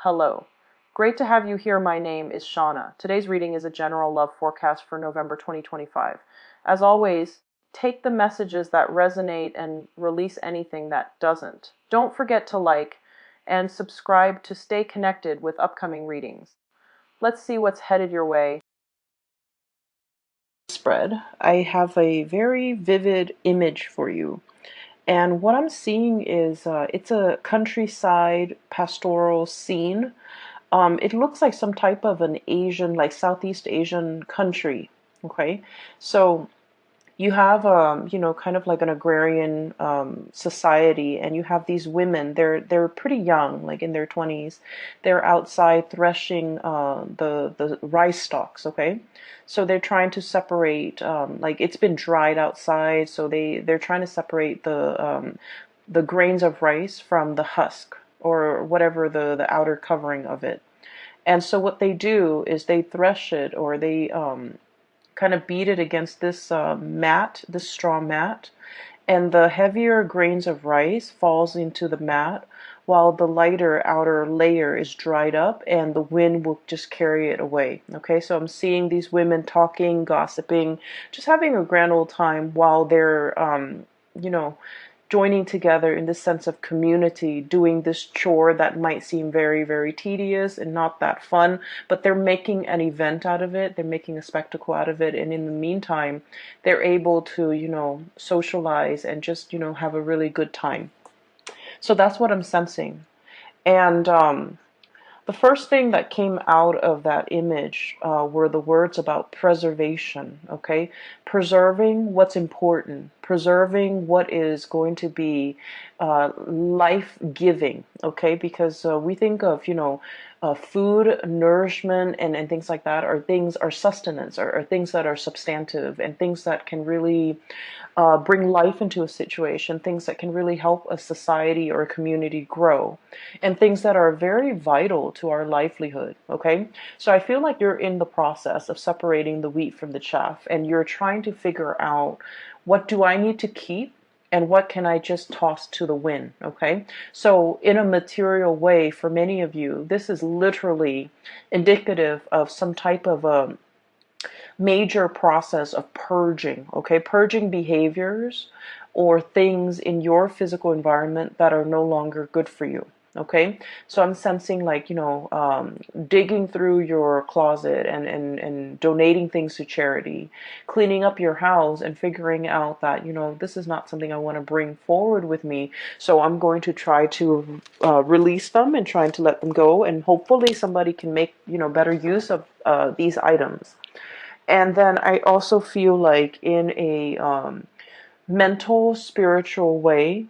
Hello. Great to have you here. My name is Shauna. Today's reading is a general love forecast for November 2025. As always, take the messages that resonate and release anything that doesn't. Don't forget to like and subscribe to stay connected with upcoming readings. Let's see what's headed your way. Spread. I have a very vivid image for you. And what I'm seeing is it's a countryside pastoral scene. It looks like some type of an Asian, like Southeast Asian country. Okay, so you have, kind of like an agrarian society, and you have these women. They're pretty young, like in their 20s. They're outside threshing the rice stalks. Okay, so they're trying to separate. Like it's been dried outside, so they're trying to separate the grains of rice from the husk or whatever the outer covering of it. And so what they do is they thresh it, or they kind of beat it against this mat, this straw mat, and the heavier grains of rice falls into the mat while the lighter outer layer is dried up and the wind will just carry it away. Okay, so I'm seeing these women talking, gossiping, just having a grand old time while they're you know joining together in this sense of community, doing this chore that might seem very, very tedious and not that fun, but they're making an event out of it. They're making a spectacle out of it. And in the meantime, they're able to, socialize and just, have a really good time. So that's what I'm sensing. And the first thing that came out of that image were the words about preservation, okay? Preserving what's important, preserving what is going to be life-giving, okay? Because we think of, food, nourishment, and things like that are sustenance, are things that are substantive and things that can really bring life into a situation, things that can really help a society or a community grow, and things that are very vital to our livelihood, okay? So I feel like you're in the process of separating the wheat from the chaff, and you're trying to figure out, what do I need to keep and what can I just toss to the wind, okay? So in a material way, for many of you, this is literally indicative of some type of a major process of purging, okay? Purging behaviors or things in your physical environment that are no longer good for you, okay? So I'm sensing like, digging through your closet and donating things to charity, cleaning up your house and figuring out that, this is not something I want to bring forward with me. So I'm going to try to release them and trying to let them go. And hopefully somebody can make, better use of these items. And then I also feel like in a mental, spiritual way,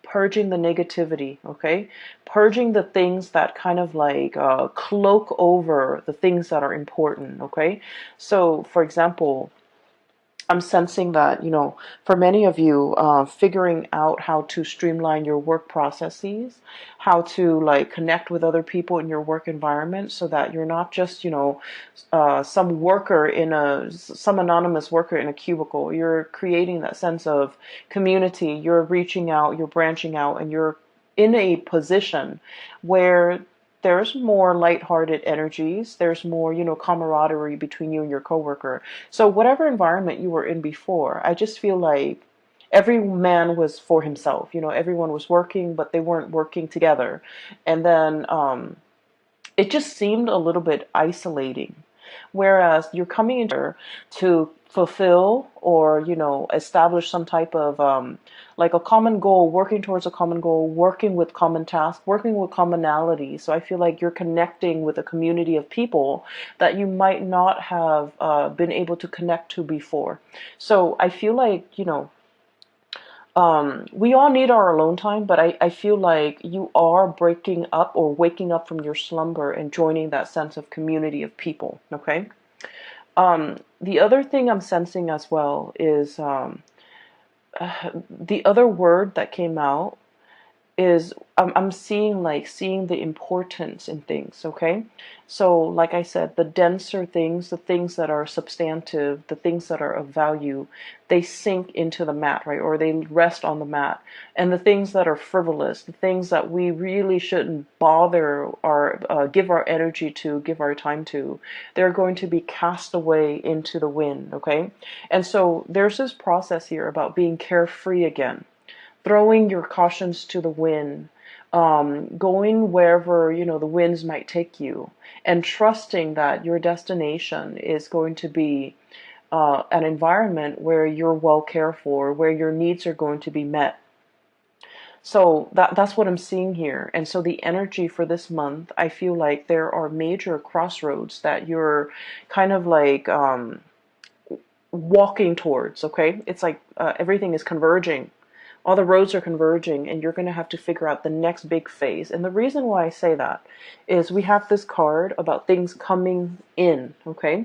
purging the negativity, okay? Purging the things that kind of like cloak over the things that are important, okay? So, for example, I'm sensing that, for many of you, figuring out how to streamline your work processes, how to like connect with other people in your work environment so that you're not just, some anonymous worker in a cubicle. You're creating that sense of community. You're reaching out, you're branching out, and you're in a position where there's more lighthearted energies. There's more, camaraderie between you and your coworker. So whatever environment you were in before, I just feel like every man was for himself. Everyone was working, but they weren't working together. And then it just seemed a little bit isolating. Whereas you're coming in to fulfill or, establish some type of like a common goal, working towards a common goal, working with common tasks, working with commonality. So I feel like you're connecting with a community of people that you might not have been able to connect to before. So I feel like, we all need our alone time, but I feel like you are breaking up or waking up from your slumber and joining that sense of community of people, okay? The other thing I'm sensing as well is the other word that came out is I'm seeing the importance in things, okay? So like I said, the denser things, the things that are substantive, the things that are of value, they sink into the mat, right? Or they rest on the mat. And the things that are frivolous, the things that we really shouldn't bother or give our energy to, give our time to, they're going to be cast away into the wind, okay? And so there's this process here about being carefree again, throwing your cautions to the wind, going wherever the winds might take you, and trusting that your destination is going to be an environment where you're well cared for, where your needs are going to be met. So that's what I'm seeing here. And so the energy for this month, I feel like there are major crossroads that you're kind of like walking towards, okay? It's like everything is converging. All the roads are converging, and you're going to have to figure out the next big phase. And the reason why I say that is we have this card about things coming in, okay?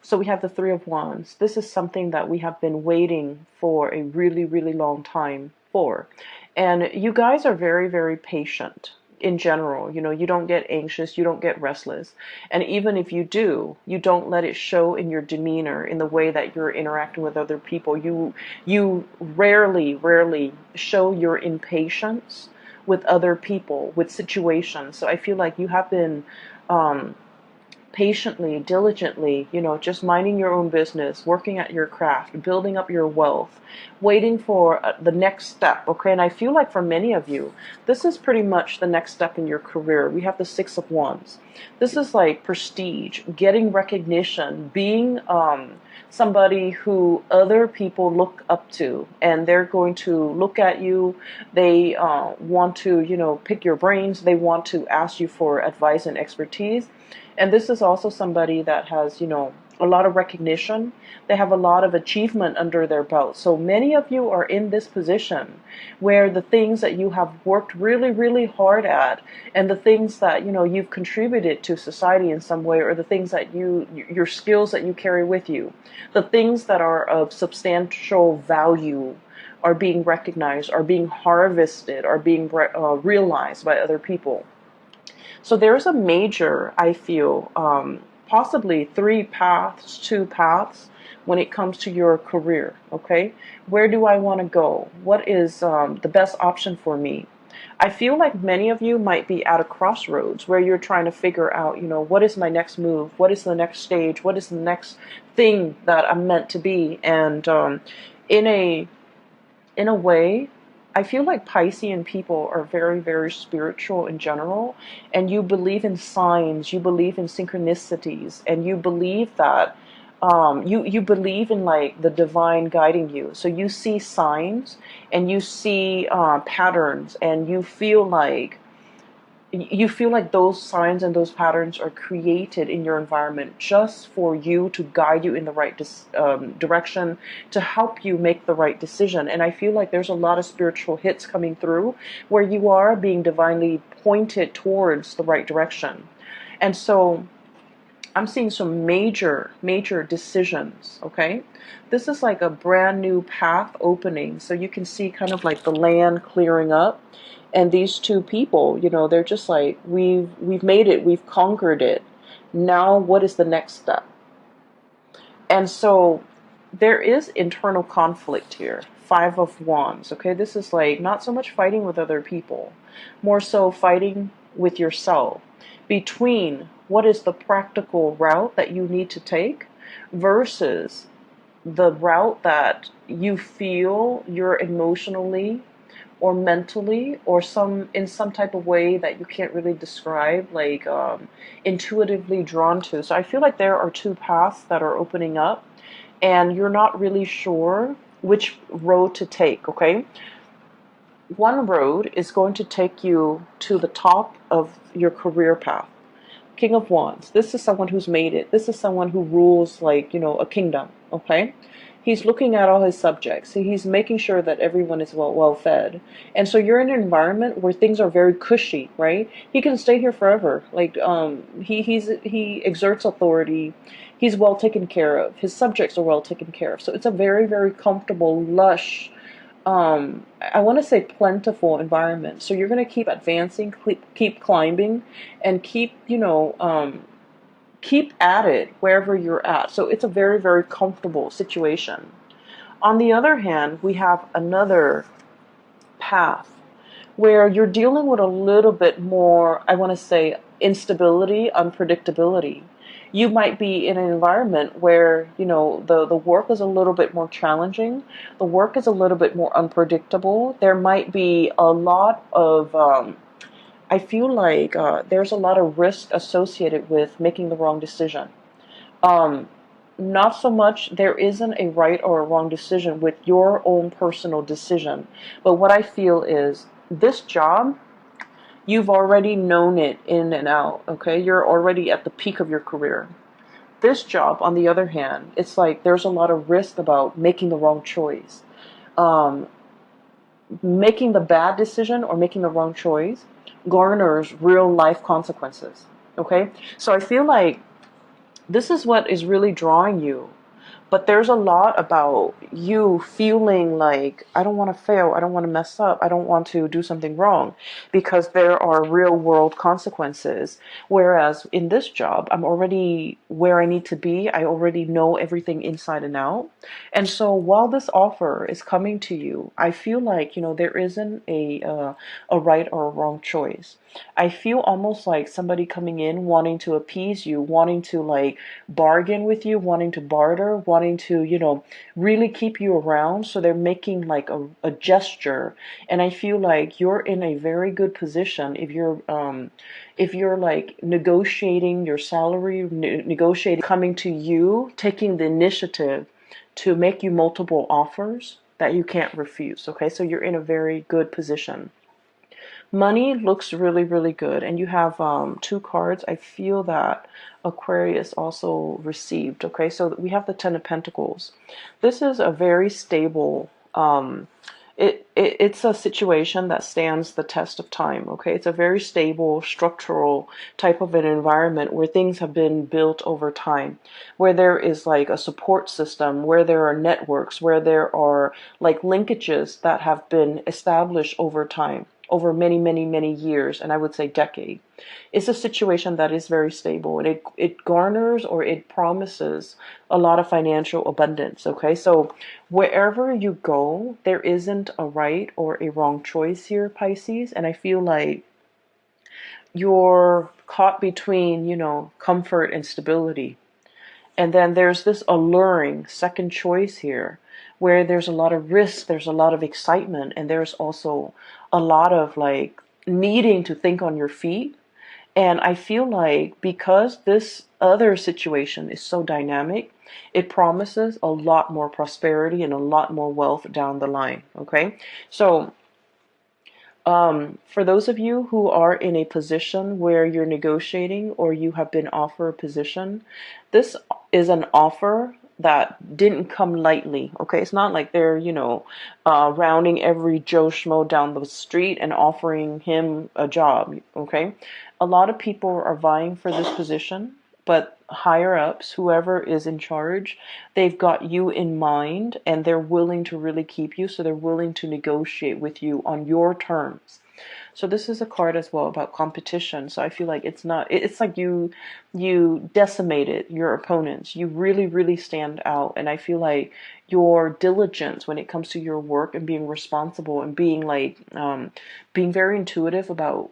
So we have the Three of Wands. This is something that we have been waiting for a really, really long time for. And you guys are very, very patient in general. You don't get anxious, you don't get restless. And even if you do, you don't let it show in your demeanor, in the way that you're interacting with other people. You rarely show your impatience with other people, with situations. So I feel like you have been patiently, diligently, just minding your own business, working at your craft, building up your wealth, waiting for the next step, okay? And I feel like for many of you, this is pretty much the next step in your career. We have the Six of Wands. This is like prestige, getting recognition, being somebody who other people look up to, and they're going to look at you. They want to, pick your brains. They want to ask you for advice and expertise. And this is also somebody that has, a lot of recognition. They have a lot of achievement under their belt. So many of you are in this position where the things that you have worked really, really hard at, and the things that, you've contributed to society in some way, or the things that your skills that you carry with you, the things that are of substantial value are being recognized, are being harvested, are being realized by other people. So there's a major, I feel, possibly two paths when it comes to your career, okay? Where do I want to go? What is the best option for me? I feel like many of you might be at a crossroads where you're trying to figure out, what is my next move? What is the next stage? What is the next thing that I'm meant to be? And in a in a way, I feel like Piscean people are very, very spiritual in general, and you believe in signs, you believe in synchronicities, and you believe that you believe in like the divine guiding you. So you see signs and you see patterns, and you feel like those signs and those patterns are created in your environment just for you, to guide you in the right direction, to help you make the right decision. And I feel like there's a lot of spiritual hits coming through where you are being divinely pointed towards the right direction. And so I'm seeing some major, major decisions, okay? This is like a brand new path opening. So you can see kind of like the land clearing up. And these two people, they're just like, we've made it, we've conquered it. Now what is the next step? And so there is internal conflict here. Five of Wands, okay? This is like not so much fighting with other people, more so fighting with yourself, between what is the practical route that you need to take versus the route that you feel you're emotionally or mentally, or in some type of way that you can't really describe, like intuitively drawn to. So I feel like there are two paths that are opening up, and you're not really sure which road to take, okay? One road is going to take you to the top of your career path. King of Wands. This is someone who's made it. This is someone who rules like, a kingdom, okay? He's looking at all his subjects. He's making sure that everyone is well fed. And so you're in an environment where things are very cushy, right? He can stay here forever. Like he exerts authority. He's well taken care of. His subjects are well taken care of. So it's a very, very comfortable, lush I want to say plentiful environment. So you're going to keep advancing, keep climbing, and keep, keep at it wherever you're at. So it's a very, very comfortable situation. On the other hand, we have another path where you're dealing with a little bit more, I want to say, instability, unpredictability. You might be in an environment where, the work is a little bit more challenging. The work is a little bit more unpredictable. There might be a lot of, I feel like there's a lot of risk associated with making the wrong decision. Um, Not so much there isn't a right or a wrong decision with your own personal decision, but what I feel is this job, you've already known it in and out, okay? You're already at the peak of your career. This job, on the other hand, it's like there's a lot of risk about making the wrong choice. Um, Making the bad decision or making the wrong choice garners real life consequences, okay? So I feel like this is what is really drawing you. But there's a lot about you feeling like, I don't want to fail, I don't want to mess up, I don't want to do something wrong, because there are real world consequences. Whereas in this job, I'm already where I need to be, I already know everything inside and out. And so while this offer is coming to you, I feel like, there isn't a right or a wrong choice. I feel almost like somebody coming in wanting to appease you, wanting to like bargain with you, wanting to barter, wanting to, really keep you around. So they're making like a gesture. And I feel like you're in a very good position if you're like negotiating your salary, negotiating, coming to you, taking the initiative to make you multiple offers that you can't refuse. Okay, so you're in a very good position. Money looks really, really good. And you have two cards. I feel that Aquarius also received. Okay, so we have the Ten of Pentacles. This is a very stable, it's a situation that stands the test of time. Okay, it's a very stable, structural type of an environment where things have been built over time, where there is like a support system, where there are networks, where there are like linkages that have been established over time, over many, many, many years, and I would say decade. It's a situation that is very stable, and it garners or it promises a lot of financial abundance. Okay, so wherever you go, there isn't a right or a wrong choice here, Pisces, and I feel like you're caught between, comfort and stability. And then there's this alluring second choice here where there's a lot of risk, there's a lot of excitement, and there's also a lot of like needing to think on your feet. And I feel like because this other situation is so dynamic, it promises a lot more prosperity and a lot more wealth down the line. Okay. So for those of you who are in a position where you're negotiating or you have been offered a position, this is an offer that didn't come lightly. Okay, it's not like they're, rounding every Joe Schmo down the street and offering him a job. Okay, a lot of people are vying for this position, but higher ups, whoever is in charge, they've got you in mind and they're willing to really keep you. So they're willing to negotiate with you on your terms. So this is a card as well about competition. So I feel like it's like you decimated your opponents. You really, really stand out. And I feel like your diligence when it comes to your work and being responsible and being like, being very intuitive about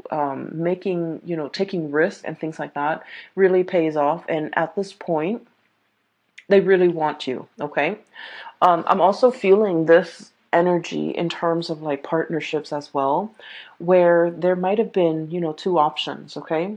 making, taking risks and things like that really pays off. And at this point, they really want you. Okay. I'm also feeling this energy in terms of like partnerships as well, where there might have been, two options. Okay.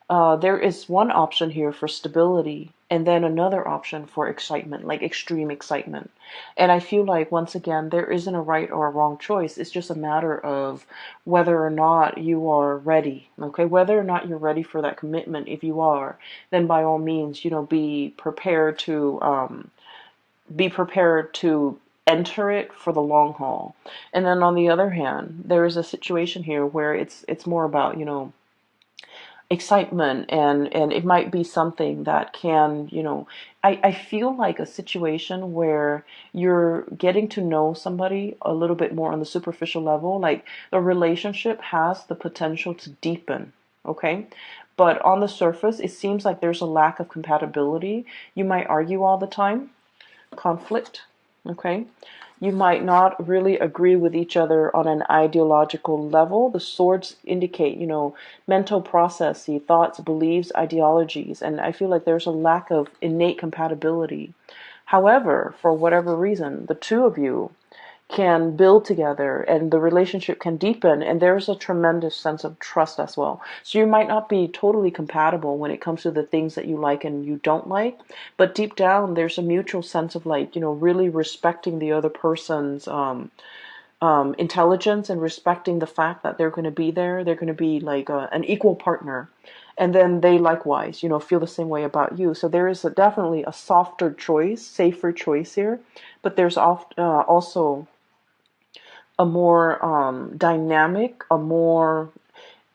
There is one option here for stability, and then another option for excitement, like extreme excitement. And I feel like, once again, there isn't a right or a wrong choice. It's just a matter of whether or not you are ready. Okay, whether or not you're ready for that commitment. If you are, then by all means, be prepared to enter it for the long haul. And then on the other hand, there is a situation here where it's more about, excitement, and it might be something that can, I feel like a situation where you're getting to know somebody a little bit more on the superficial level, like the relationship has the potential to deepen, okay? But on the surface, it seems like there's a lack of compatibility. You might argue all the time, conflict, okay? You might not really agree with each other on an ideological level. The swords indicate, mental processes, thoughts, beliefs, ideologies, and I feel like there's a lack of innate compatibility. However, for whatever reason, the two of you can build together and the relationship can deepen, and there's a tremendous sense of trust as well. So you might not be totally compatible when it comes to the things that you like and you don't like, but deep down there's a mutual sense of, like, really respecting the other person's intelligence, and respecting the fact that they're going to be there. They're going to be like an equal partner, and then they likewise, feel the same way about you. So there is definitely a softer choice, safer choice here, but there's also a more dynamic,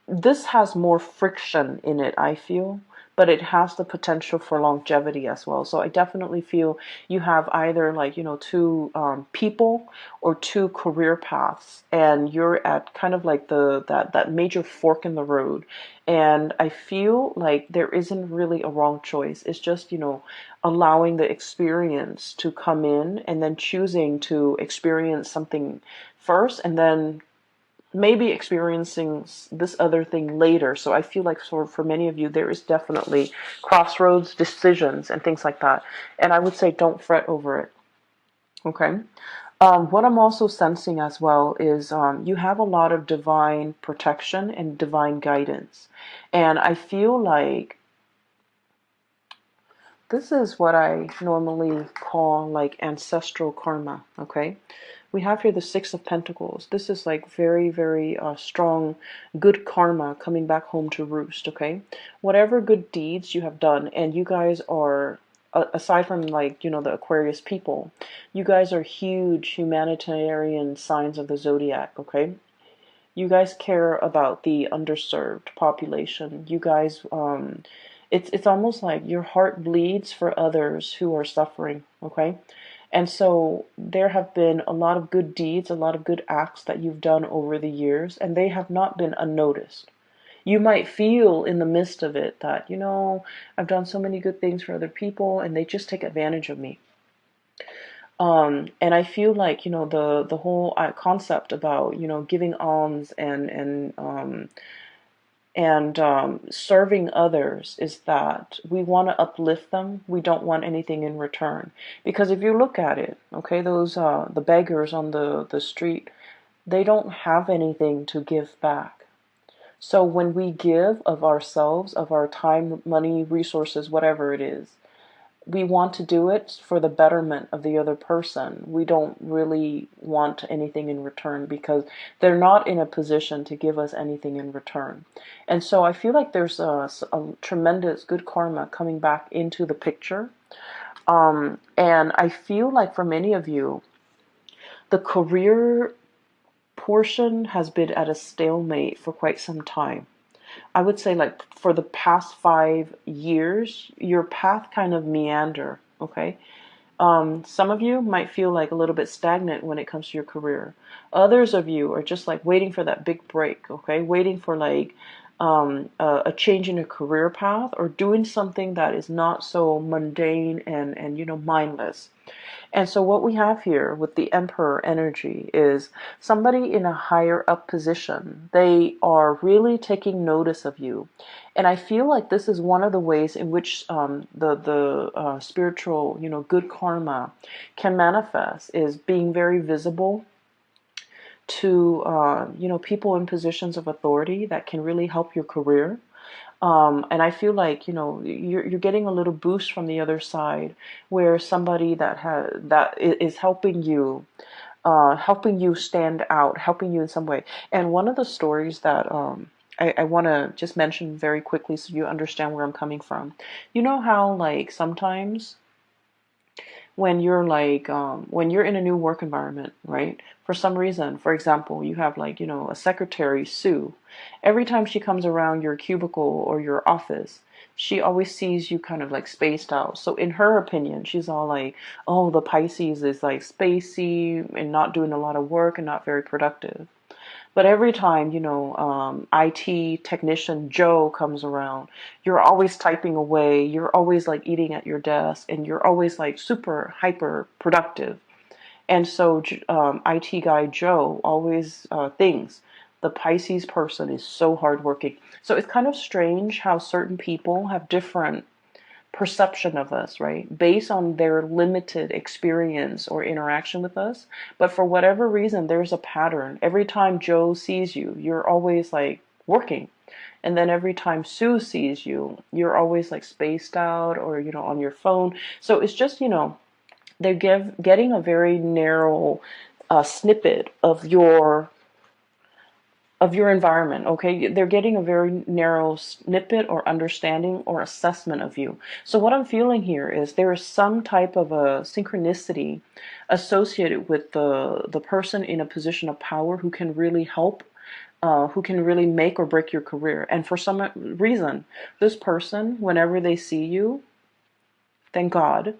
this has more friction in it, I feel, but it has the potential for longevity as well. So I definitely feel you have either, like, two people or two career paths, and you're at kind of like that major fork in the road. And I feel like there isn't really a wrong choice. It's just, allowing the experience to come in, and then choosing to experience something first, and then maybe experiencing this other thing later. So I feel like for many of you, there is definitely crossroads, decisions, and things like that. And I would say don't fret over it. Okay. What I'm also sensing as well is you have a lot of divine protection and divine guidance. And I feel like this is what I normally call like ancestral karma, okay? We have here the Six of Pentacles. This is like very, very strong, good karma coming back home to roost, okay? Whatever good deeds you have done, and you guys are, aside from, like, the Aquarius people, you guys are huge humanitarian signs of the zodiac, okay? You guys care about the underserved population. You guys, it's almost like your heart bleeds for others who are suffering, okay? And so there have been a lot of good deeds, a lot of good acts that you've done over the years, and they have not been unnoticed. You might feel in the midst of it that, I've done so many good things for other people and they just take advantage of me. And I feel like, the whole concept about, giving alms and serving others is that we want to uplift them. We don't want anything in return. Because if you look at it, okay, those the beggars on the street, they don't have anything to give back. So when we give of ourselves, of our time, money, resources, whatever it is, we want to do it for the betterment of the other person. We don't really want anything in return because they're not in a position to give us anything in return. And so I feel like there's a tremendous good karma coming back into the picture. And I feel like for many of you, the career portion has been at a stalemate for quite some time. I would say, like, for the past 5 years, your path kind of meander, okay? Some of you might feel like a little bit stagnant when it comes to your career. Others of you are just like waiting for that big break, okay? Waiting for like a change in a career path, or doing something that is not so mundane and mindless. And so what we have here with the Emperor energy is somebody in a higher up position. They are really taking notice of you. And I feel like this is one of the ways in which the spiritual, good karma can manifest, is being very visible to, people in positions of authority that can really help your career. And I feel like, you're getting a little boost from the other side, where somebody that is helping you stand out, helping you in some way. And one of the stories that I want to just mention very quickly so you understand where I'm coming from. You know how, like, sometimes when you're like when you're in a new work environment, right? For some reason, for example, you have like, a secretary, Sue. Every time she comes around your cubicle or your office, she always sees you kind of like spaced out. So in her opinion, she's all like, oh, the Pisces is like spacey and not doing a lot of work and not very productive. But every time, IT technician Joe comes around, you're always typing away, you're always like eating at your desk, and you're always like super hyper productive. And so IT guy Joe always thinks the Pisces person is so hardworking. So it's kind of strange how certain people have different perception of us, right? Based on their limited experience or interaction with us. But for whatever reason, there's a pattern. Every time Joe sees you, you're always like working. And then every time Sue sees you, you're always like spaced out or, on your phone. So it's just, they're getting a very narrow snippet of your environment, okay? They're getting a very narrow snippet or understanding or assessment of you. So what I'm feeling here is there is some type of a synchronicity associated with the person in a position of power who can really help, who can really make or break your career. And for some reason, this person, whenever they see you, thank God,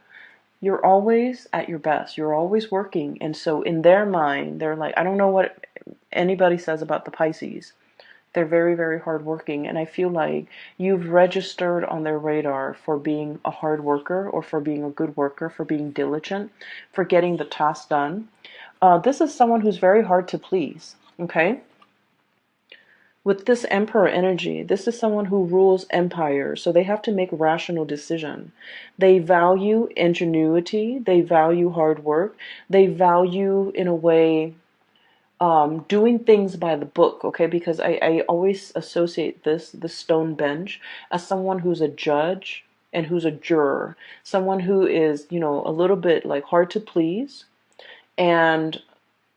you're always at your best. You're always working. And so in their mind, they're like, I don't know what anybody says about the Pisces. They're very, very hardworking. And I feel like you've registered on their radar for being a hard worker or for being a good worker, for being diligent, for getting the task done. This is someone who's very hard to please. Okay? With this emperor energy, this is someone who rules empires, so they have to make rational decision. They value ingenuity, they value hard work, they value, in a way, doing things by the book, okay? Because I always associate the stone bench as someone who's a judge and who's a juror, someone who is, a little bit like hard to please, and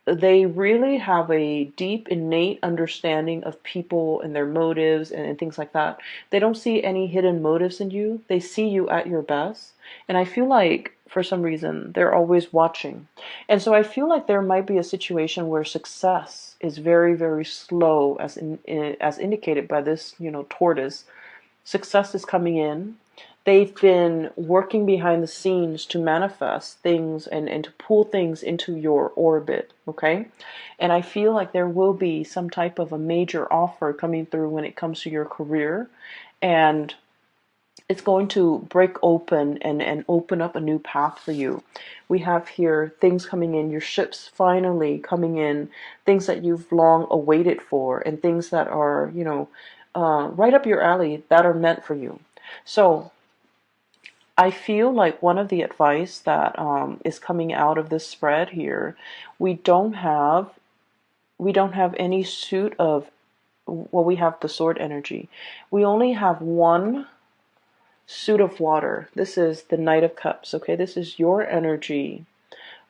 they really have a deep innate understanding of people and their motives and things like that. They don't see any hidden motives in you. They see you at your best. And I feel like for some reason they're always watching. And so I feel like there might be a situation where success is very, very slow, as indicated by this, tortoise. Success is coming in. They've been working behind the scenes to manifest things and to pull things into your orbit, okay? And I feel like there will be some type of a major offer coming through when it comes to your career. And it's going to break open and open up a new path for you. We have here things coming in, your ships finally coming in, things that you've long awaited for, and things that are, right up your alley that are meant for you. So I feel like one of the advice that is coming out of this spread here, we don't have any suit of, well, we have the sword energy. We only have one suit of water. This is the Knight of Cups, okay? This is your energy.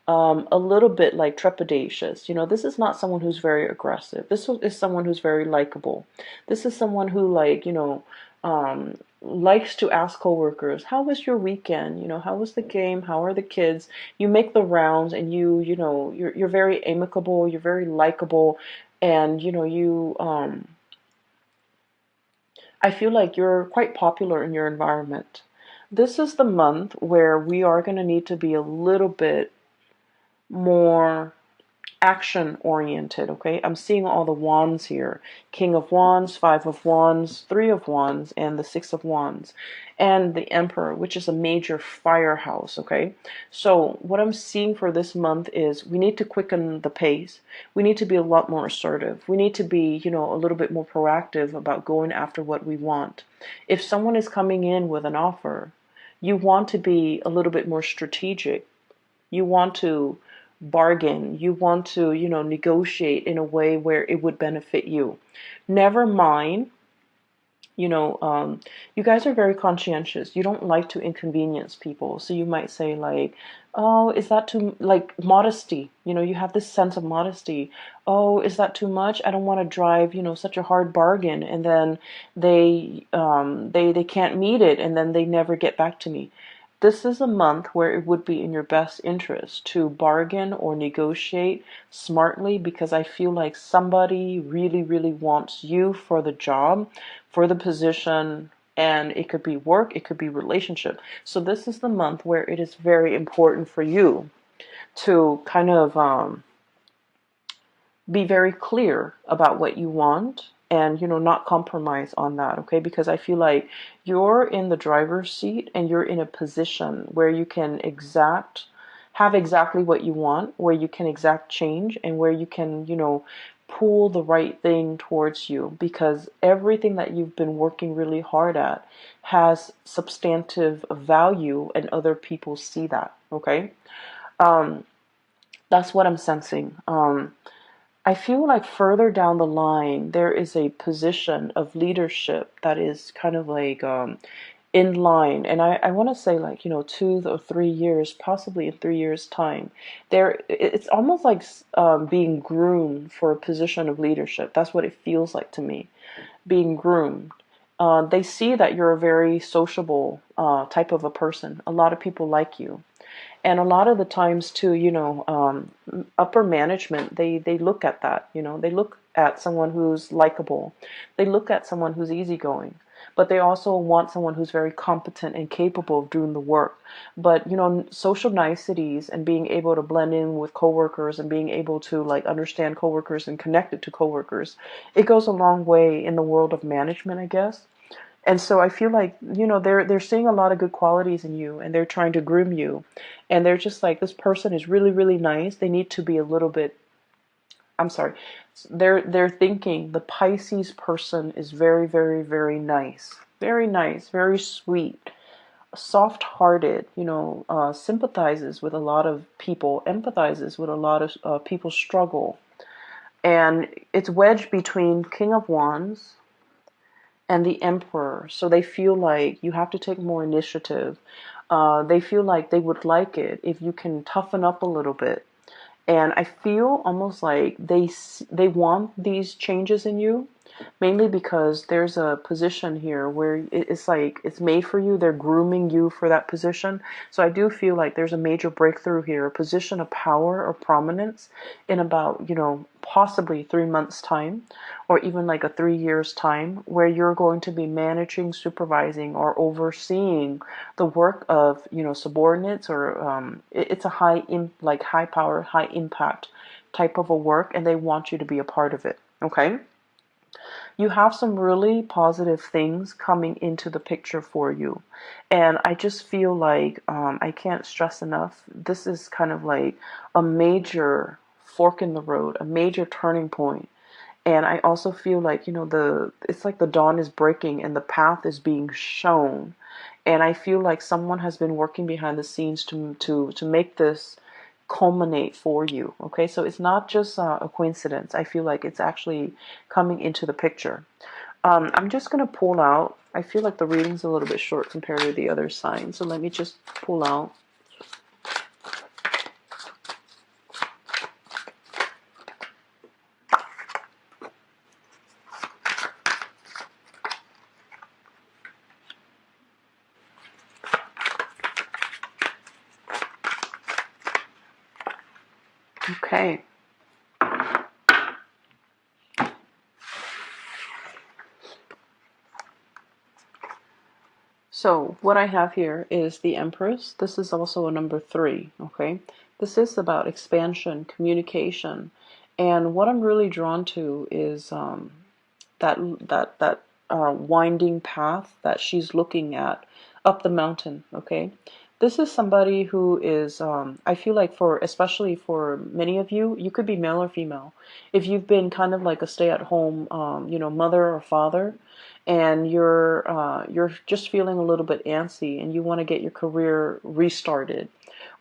A little bit like trepidatious. This is not someone who's very aggressive. This is someone who's very likable. This is someone who, like, likes to ask coworkers, "How was your weekend? How was the game? How are the kids?" You make the rounds, and you're very amicable. You're very likable, and I feel like you're quite popular in your environment. This is the month where we are going to need to be a little bit more action oriented, okay? I'm seeing all the wands here. King of Wands, Five of Wands, Three of Wands, and the Six of Wands. And the Emperor, which is a major firehouse, okay? So what I'm seeing for this month is we need to quicken the pace. We need to be a lot more assertive. We need to be, a little bit more proactive about going after what we want. If someone is coming in with an offer, you want to be a little bit more strategic. You want to bargain. You want to, negotiate in a way where it would benefit you. Never mind, you guys are very conscientious. You don't like to inconvenience people. So you might say like, oh, is that too, like, modesty? You have this sense of modesty. Oh, is that too much? I don't want to drive, such a hard bargain. And then they can't meet it, and then they never get back to me. this is a month where it would be in your best interest to bargain or negotiate smartly, because I feel like somebody really, really wants you for the job, for the position, and it could be work, it could be relationship. So this is the month where it is very important for you to kind of be very clear about what you want, and not compromise on that, okay? Because I feel like you're in the driver's seat and you're in a position where you can have exactly what you want, where you can exact change, and where you can pull the right thing towards you, because everything that you've been working really hard at has substantive value and other people see that, okay? That's what I'm sensing. I feel like further down the line, there is a position of leadership that is kind of like in line. And I want to say, like, 2 or 3 years, possibly in 3 years' time, it's almost like being groomed for a position of leadership. That's what it feels like to me, being groomed. They see that you're a very sociable type of a person. A lot of people like you. And a lot of the times too, upper management, they look at that, they look at someone who's likable. They look at someone who's easygoing, but they also want someone who's very competent and capable of doing the work. But, social niceties and being able to blend in with coworkers and being able to like understand coworkers and connect it to coworkers, it goes a long way in the world of management, I guess. And so I feel like, they're seeing a lot of good qualities in you, and they're trying to groom you. And they're just like, this person is really, really nice. They need to be a little bit, I'm sorry. They're thinking the Pisces person is very, very, very nice. Very nice, very sweet, soft-hearted, sympathizes with a lot of people, empathizes with a lot of people's struggle. And it's wedged between King of Wands and the Emperor. So they feel like you have to take more initiative. They feel like they would like it if you can toughen up a little bit. And I feel almost like they want these changes in you, mainly because there's a position here where it's like it's made for you. They're grooming you for that position. So I do feel like there's a major breakthrough here, a position of power or prominence in about, possibly 3 months time, or even like a 3 years time, where you're going to be managing, supervising, or overseeing the work of, subordinates, or it's a like high power, high impact type of a work, and they want you to be a part of it. Okay. You have some really positive things coming into the picture for you. And I just feel like I can't stress enough. This is kind of like a major fork in the road, a major turning point. And I also feel like, it's like the dawn is breaking and the path is being shown. And I feel like someone has been working behind the scenes to make this culminate for you. Okay, so it's not just a coincidence. I feel like it's actually coming into the picture. I'm just going to pull out. I feel like the reading's a little bit short compared to the other signs. So let me just pull out. Okay. So what I have here is the Empress. This is also a number 3, okay? This is about expansion, communication. And what I'm really drawn to is that winding path that she's looking at up the mountain, okay? This is somebody who is, I feel like especially for many of you, you could be male or female. If you've been kind of like a stay-at-home, mother or father, and you're just feeling a little bit antsy and you want to get your career restarted,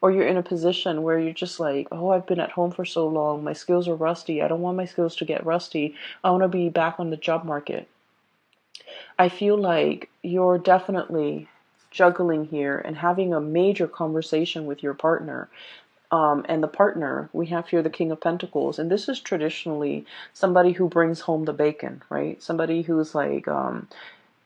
or you're in a position where you're just like, oh, I've been at home for so long, my skills are rusty, I don't want my skills to get rusty, I want to be back on the job market. I feel like you're definitely juggling here and having a major conversation with your partner. And the partner, we have here the King of Pentacles, and this is traditionally somebody who brings home the bacon, right? Somebody who's like,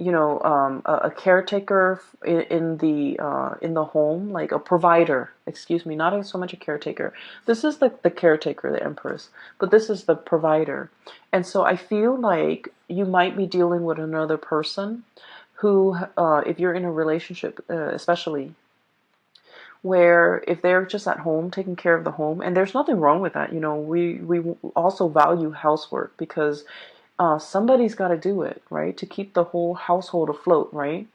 a caretaker in the home, like a provider, excuse me, not so much a caretaker. This is the caretaker, the Empress, but this is the provider. And so I feel like you might be dealing with another person who, if you're in a relationship, especially, where if they're just at home taking care of the home, and there's nothing wrong with that. We also value housework because somebody's got to do it, right, to keep the whole household afloat, right?